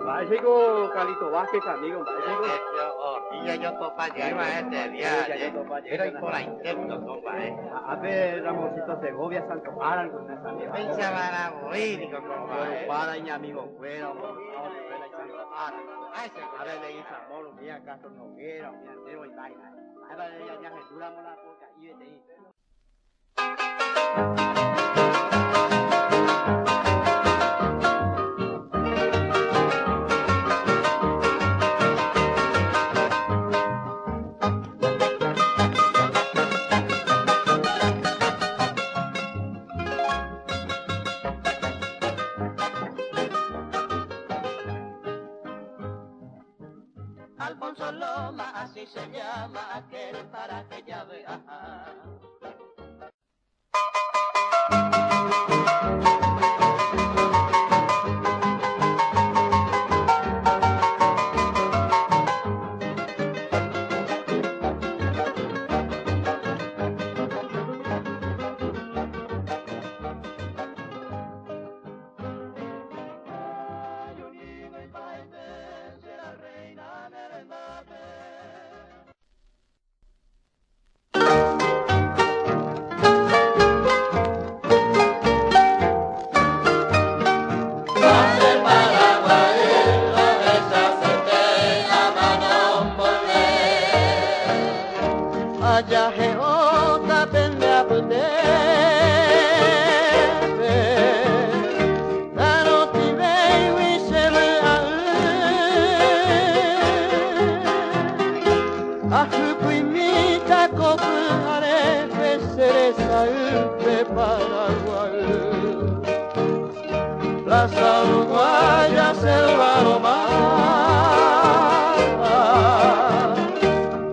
Mágico, Calito Vázquez, amigo, mágico. Iya yo topa lleva día, pero y por ahí intento topa, A ver, Ramosito Segovia, Santo Aran, con esa amiga. Pensaba la boírico, compa. Pero para, mi amigo, fuera, vamos a Santo Aran. A ver, le dice amor, mía, Castro Noguera, mía, Teo y vaina. A ver, ya se duramos la poca, y vete ahí. Alfonso Loma, así se llama aquel para que ya vea. Allá Jehová pende a putebe, Dano tibei wisele a Fukuimita kopu hare pesere saupe Paraguay. Plaza Uruguaya, selva romana,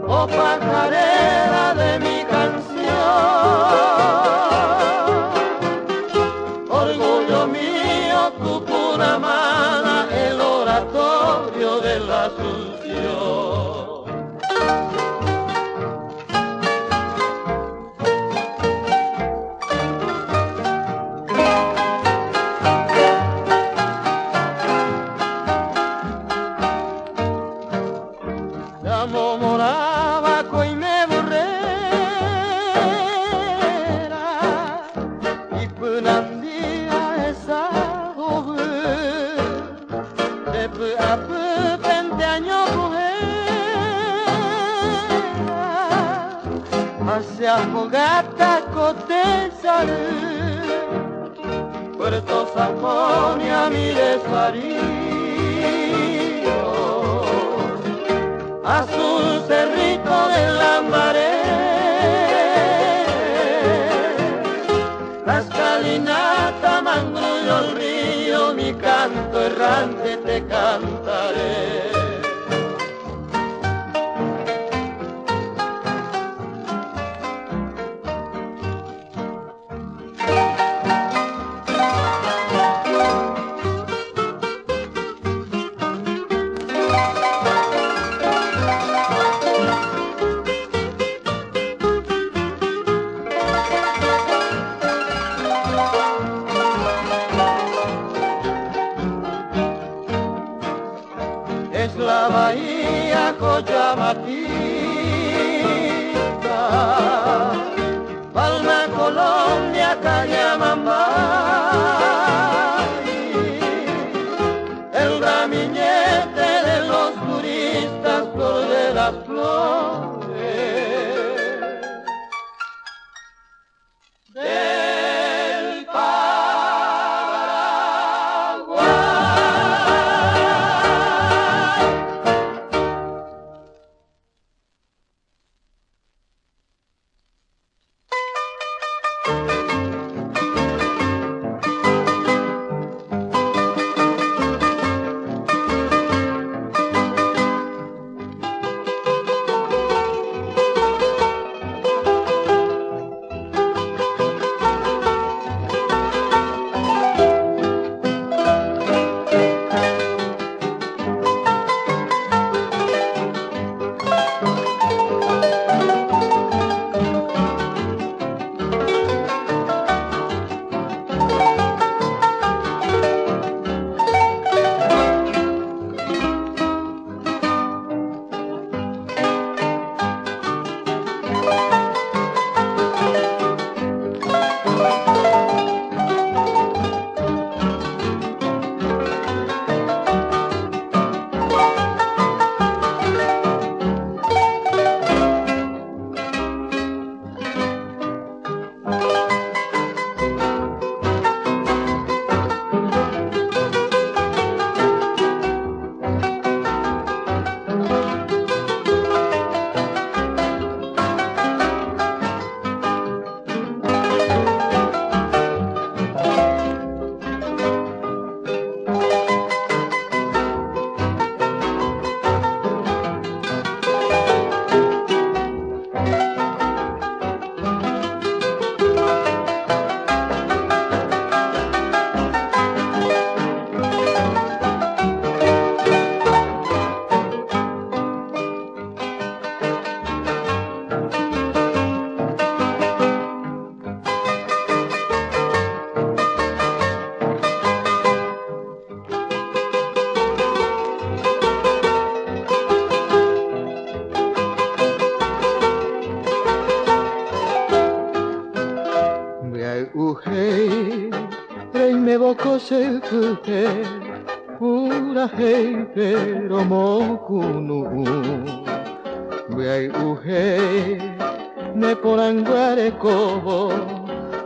oh pajarera de mi canción, orgullo mío, Tucunamana, el oratorio de la Asunción. Llamo moraba coi me borrera y punandía esa joven de a 20 años mujer hacia fogata cotesaré Puerto Sajonia mi desvarío azul cerrito del Lambaré, la escalinata, mangrullo el río, mi canto errante te cantaré. Es la bahía Cochamatita, Palma, Colombia, Cañamambay, el ramillete de los turistas, flor de las flores del Paraguay. me bokosefuke pura heipero mokunu Biai uhe ne poranguare kobo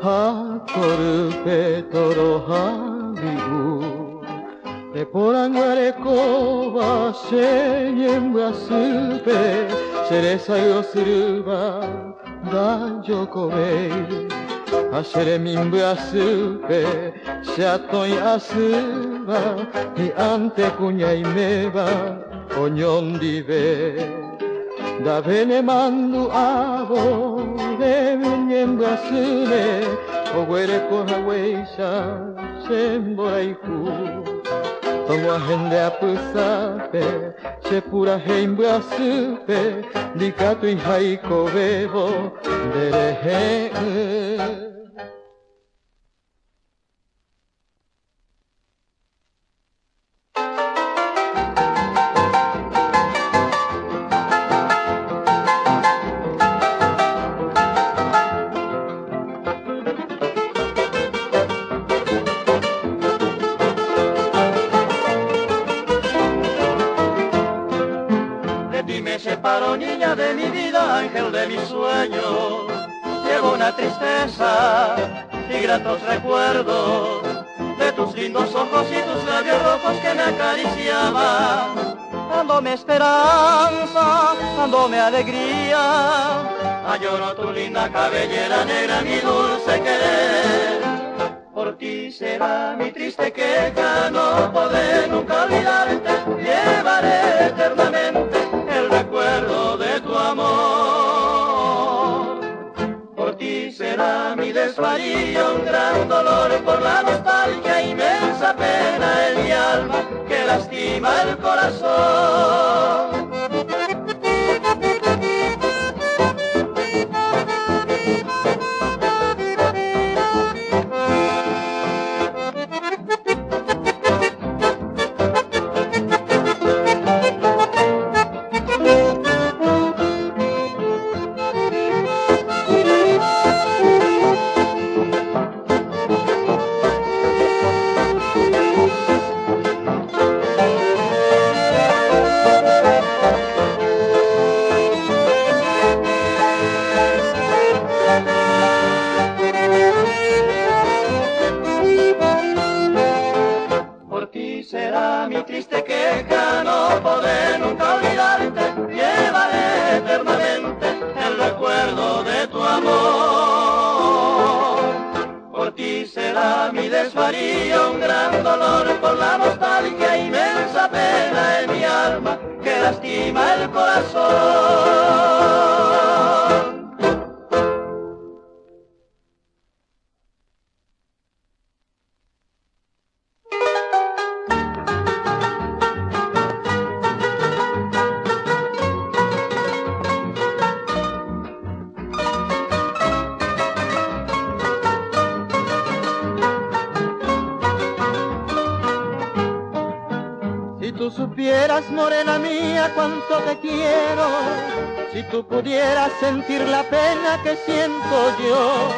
hakoru petoro habibu Ne poranguare koba senyen wasupe Seresai o suruba danjo kobei Asere minbu asupe Shaton yasuba Ni ante kunyai meba Onyon dibe Da bene mandu abo De minyen asune Oguere koha weisha Semboraiku Tomo hende apusape Sepura heimbu asupe Dikatu ihai kobebo Derehe Separo, niña de mi vida, ángel de mis sueños. Llevo una tristeza y gratos recuerdos de tus lindos ojos y tus labios rojos que me acariciaban. Dándome esperanza, dándome alegría. Añoro tu linda cabellera negra, mi dulce querer. Por ti será mi triste queja, no podré nunca olvidarte. Llevaré eternamente el recuerdo de tu amor. Por ti será mi desvarío, un gran dolor por la nostalgia, inmensa pena en mi alma que lastima el corazón. Será mi triste queja, no podré nunca olvidarte. Llevaré eternamente el recuerdo de tu amor. Por ti será mi desvarío, un gran dolor por la nostalgia, inmensa pena en mi alma que lastima el corazón. Si tú supieras, morena mía, cuánto te quiero, si tú pudieras sentir la pena que siento yo,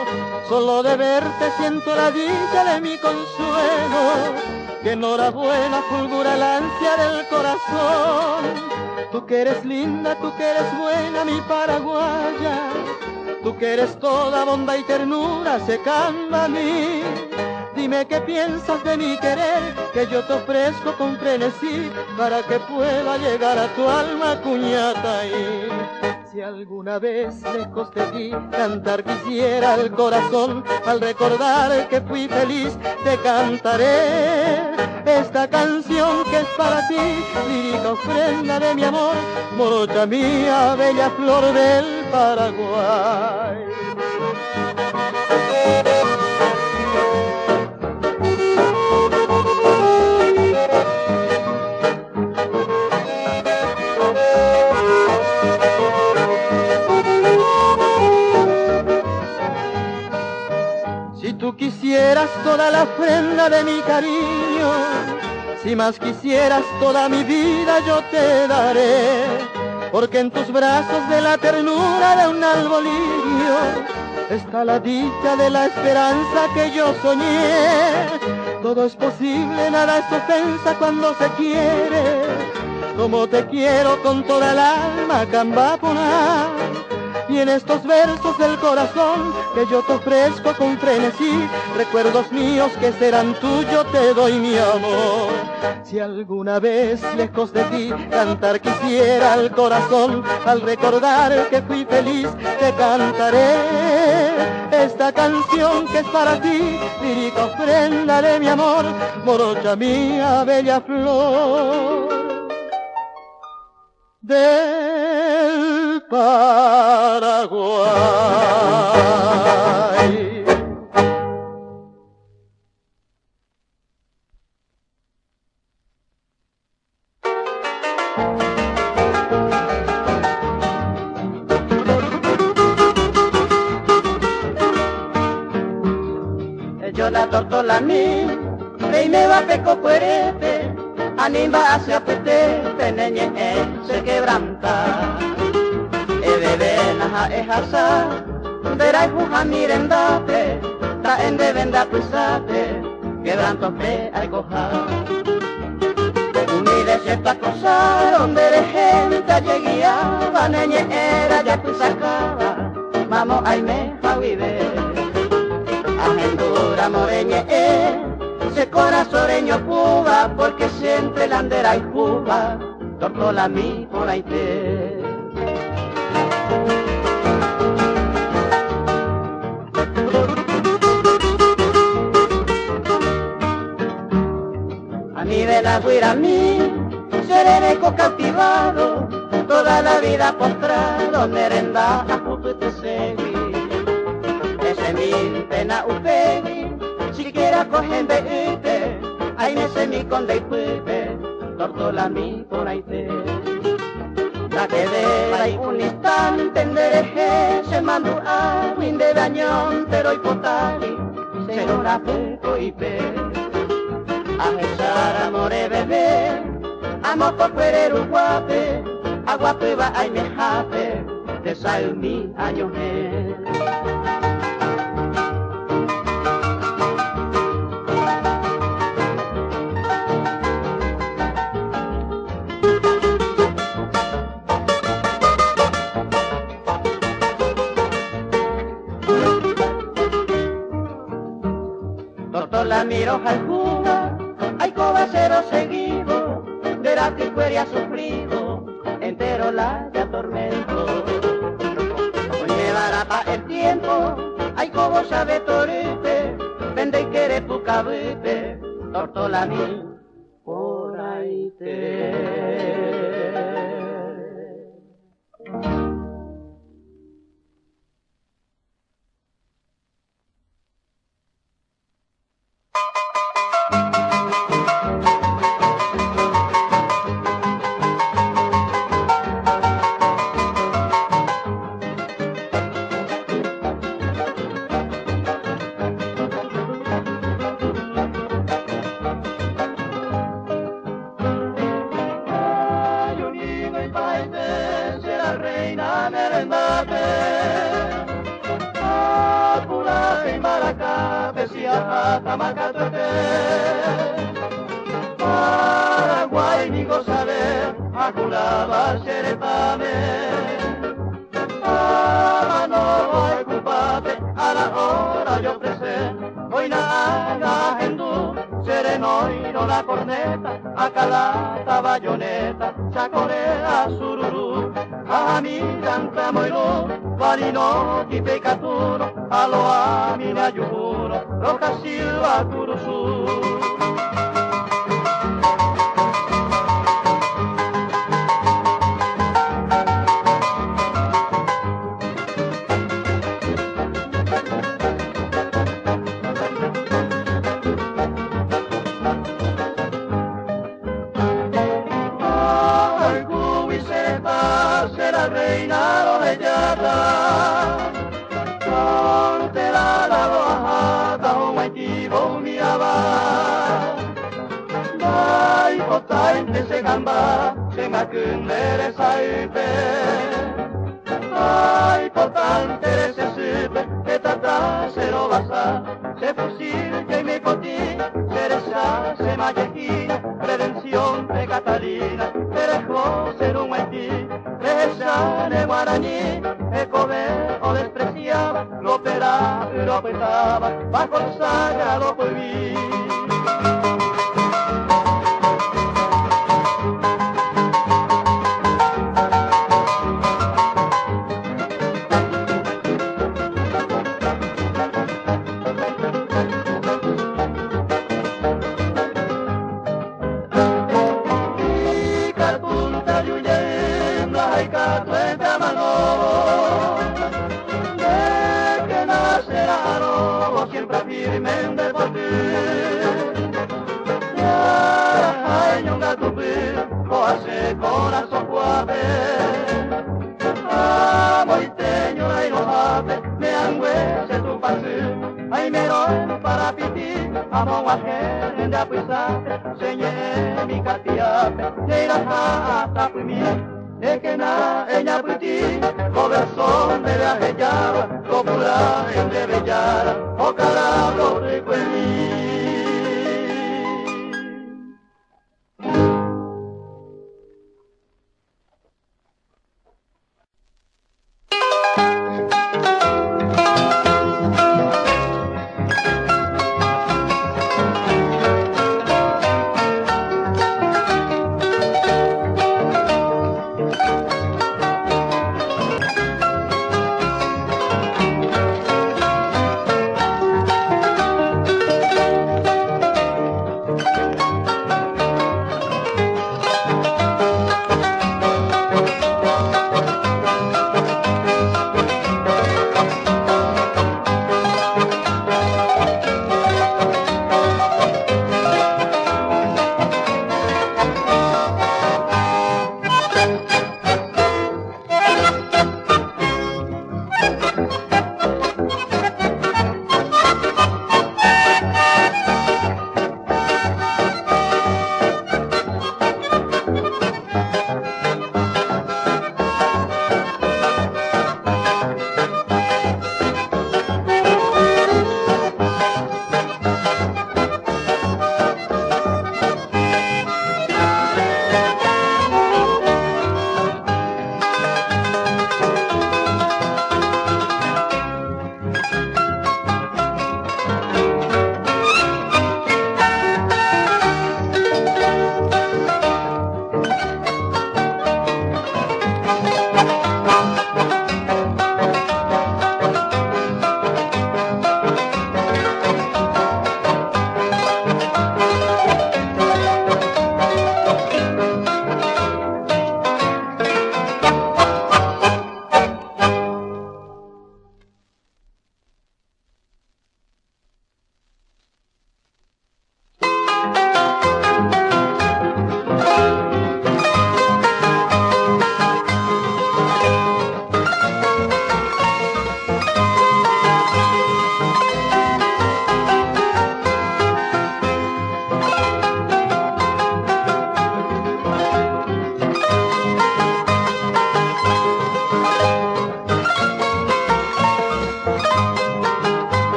solo de verte siento la dicha de mi consuelo, que enhorabuena fulgura el ansia del corazón. Tú que eres linda, tú que eres buena, mi paraguaya, tú que eres toda bondad y ternura secando a mí. Dime qué piensas de mi querer, que yo te ofrezco con frenesí, para que pueda llegar a tu alma, cuñata. Y si alguna vez lejos de ti cantar quisiera el corazón, al recordar que fui feliz te cantaré esta canción que es para ti, lírica ofrenda de mi amor, morocha mía, bella flor del Paraguay. Si tú quisieras toda la ofrenda de mi cariño, si más quisieras toda mi vida yo te daré, porque en tus brazos de la ternura de un arbolillo está la dicha de la esperanza que yo soñé. Todo es posible, nada es ofensa cuando se quiere. Como te quiero con toda el alma, Cambapona. Y en estos versos del corazón que yo te ofrezco con frenesí, recuerdos míos que serán tuyos, te doy mi amor. Si alguna vez lejos de ti cantar quisiera al corazón, al recordar que fui feliz te cantaré esta canción que es para ti, lírica ofrenda de mi amor, morocha mía, bella flor del Paraguay. Yo la tortola mi, rey me va peco puerete, anima hacia pete, teneñe se quebranta. Bebé naja ejasa, verai juja mirendate, traen de venda pisate, quebranto fe ay coja. Humilde cierta cosa, donde de gente lleguía, neñe era ya pisacaba, mamo ay me vive. Agendura moreñe se corazoreño Cuba, porque siempre la andera y Cuba, tortola mi por ahí te. A mí de la guira a mí, sereneco cautivado, toda la vida postrado, merenda a puto te seguí. Ese mi pena upegui, siquiera cogen beite, ay me se mi conde y pupe, tortola mi por ahí te. La que de ahí un instante en dereje, se mandó a win de dañón, pero y potali, se lo la peco y pe. A echar amore bebé, amo por querer un guape, agua prueba ay me jape, te sale mi año he. La miro al Cuba, hay cobacero seguido, verá que fuera sufrido, entero la de atormento. Hoy me barapa el tiempo, hay cobo sabe torite, vende y quiere tu cabite, tortola mi por ahí te. Paraguay ni gozaré, aculaba serepame. No voy culpable, a la hora yo presé. Hoy nada hindú, sereno y no la corneta, acalata bayoneta, chacorea sururú. A mi canta moirú, varino y pecaturo, a lo a mi me ayuro, roja silva curuzú. Reina orellada, con te la bajada, un equipo miaba. Dai potente se gamba, se macundere saipe. Dai potente se supe, que tata se lo basa, se fusil que me potí, se Mallequina, redención de Catalina, Terejo, Cerún, Haití, Rezane, Guaraní, Ecobé o despreciaba, lo operaba y lo pesaba, bajo el sagrado prohibido. Siempre firme en deporte, ay, un gato o hace corazón suave, moiteño, ay, no hace, me angüese tu pase, ay, me doy para piti, amo a gente de apuestate, señé mi catiape, de ir hasta primir. Es que na ella puti, corazón de viajar, popular en de bellara, o carablo de cuelí.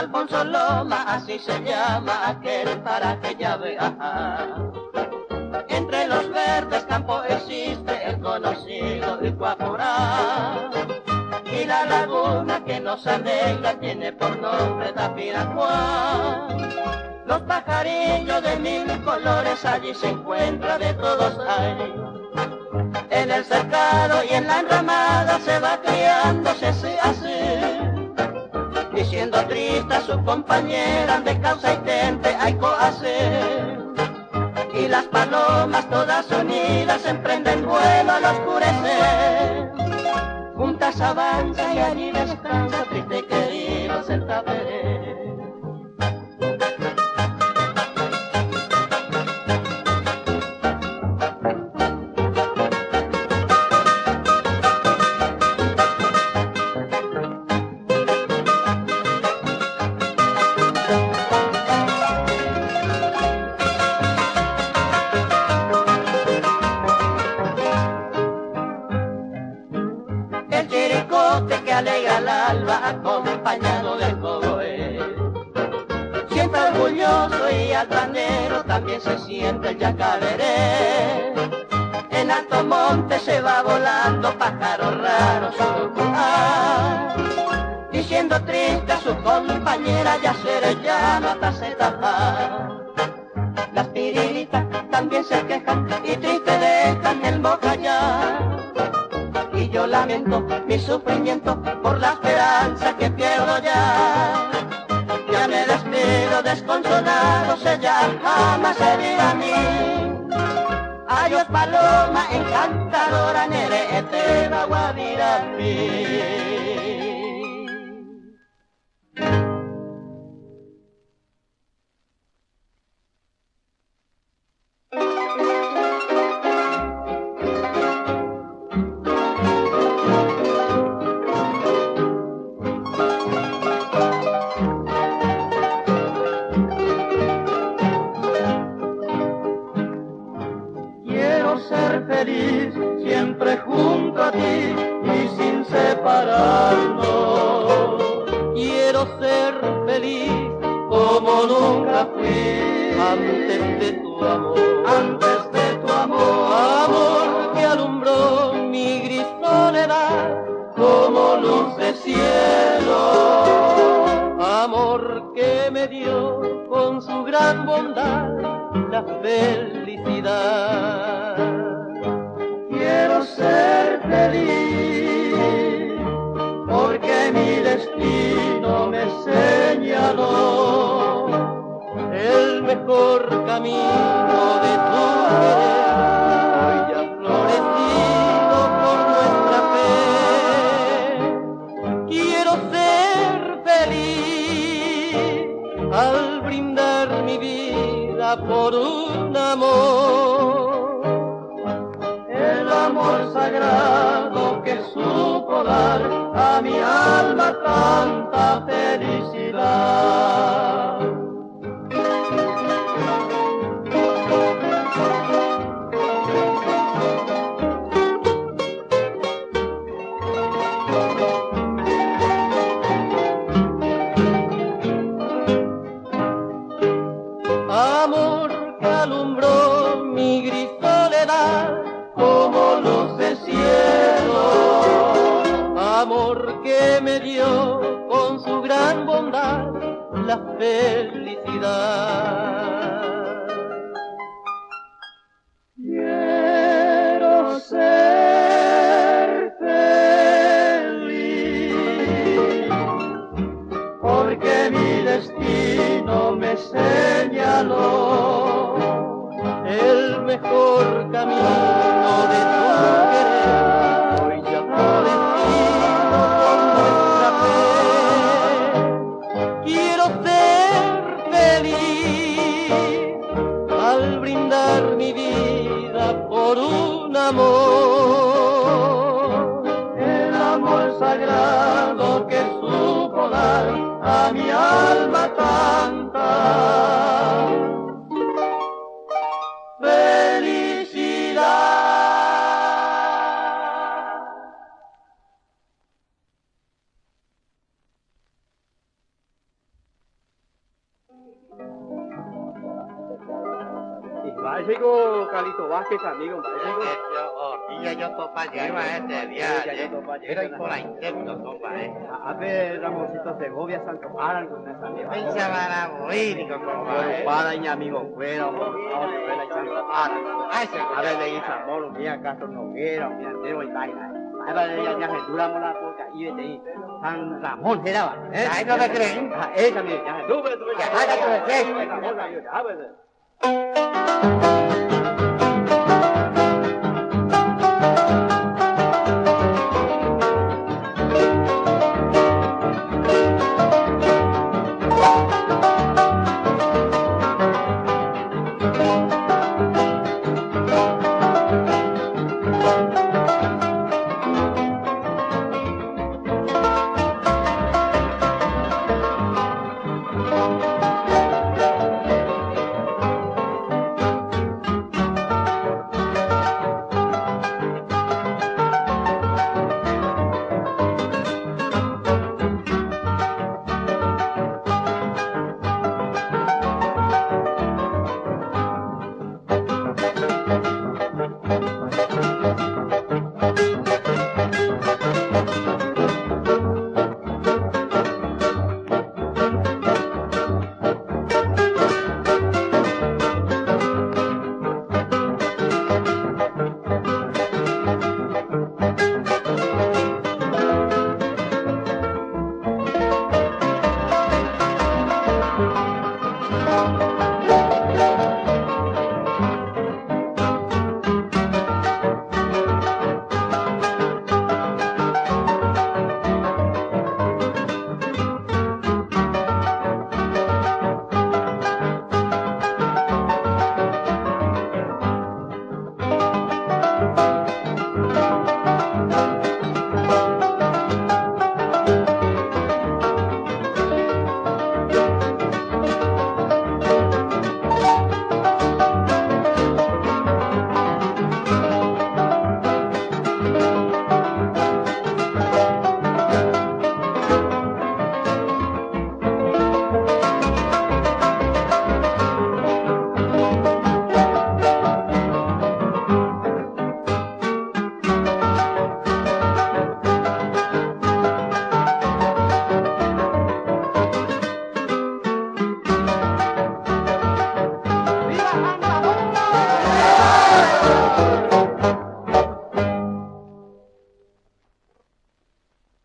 Alfonso Loma, así se llama aquel paraje ya vea. Entre los verdes campos existe el conocido Icuaporá. Y la laguna que nos alegra tiene por nombre Tapiracuá. Los pajarillos de mil colores allí se encuentran, de todos hay. En el cercado y en la enramada se va criándose así. Diciendo triste a su compañera de causa y tente hay coacer. Y las palomas todas unidas emprenden vuelo al oscurecer. Juntas avanza y allí descansa triste y querido el taperé. Alegra el alba acompañado del cogoé. Siempre orgulloso y altanero también se siente el yacaré. En alto monte se va volando pájaro raro diciendo triste a su compañera ya se llama Taceta. Las piriritas también se quejan y triste dejan el bocallá. Y yo lamento mi sufrimiento por la esperanza que pierdo ya. Ya me despido desconsolado, se ya jamás sería a mí. Adiós paloma encantadora, nere etera guavirapí. ser feliz como nunca fui antes de tu amor, Antes de tu amor, amor que alumbró mi gris soledad como luz de cielo, amor que me dio con su gran bondad la felicidad. quiero ser feliz, porque mi destino me señaló El mejor camino de tu querer, hoy ya florecido por nuestra fe. Quiero ser feliz al brindar mi vida por un amor. el amor sagrado que supo dar a mi alma tanta felicidad. Amor que alumbró mi gris soledad como luz de cielo, amor que me dio con su gran bondad la felicidad. Quiero ser feliz, porque mi destino me señaló El mejor camino de tu querer, hoy ya florecido por nuestra fe. Quiero ser feliz al brindar mi vida por un amor. el amor sagrado que supo dar a mi alma tanta felicidad. Y Mágico, Calito Vázquez, amigo, Mágico. Iya yo topa lleva dia era por ahí intento topa A ver, Ramoncito Segovia, Santo Aran, con esa amiga. pensa para boírico compa Para mi amigo fuera, vamos a ver la Santo Aran. A ver, le dice amor, mira, Castro Noguera, mira, Teo y Vaina. A ver, ya se duramos la poca y vete ahí. San Ramón, era va. Ahí no me creen. Esa, mira, ya se. Ya, hágate de fe. Ramón, a ver.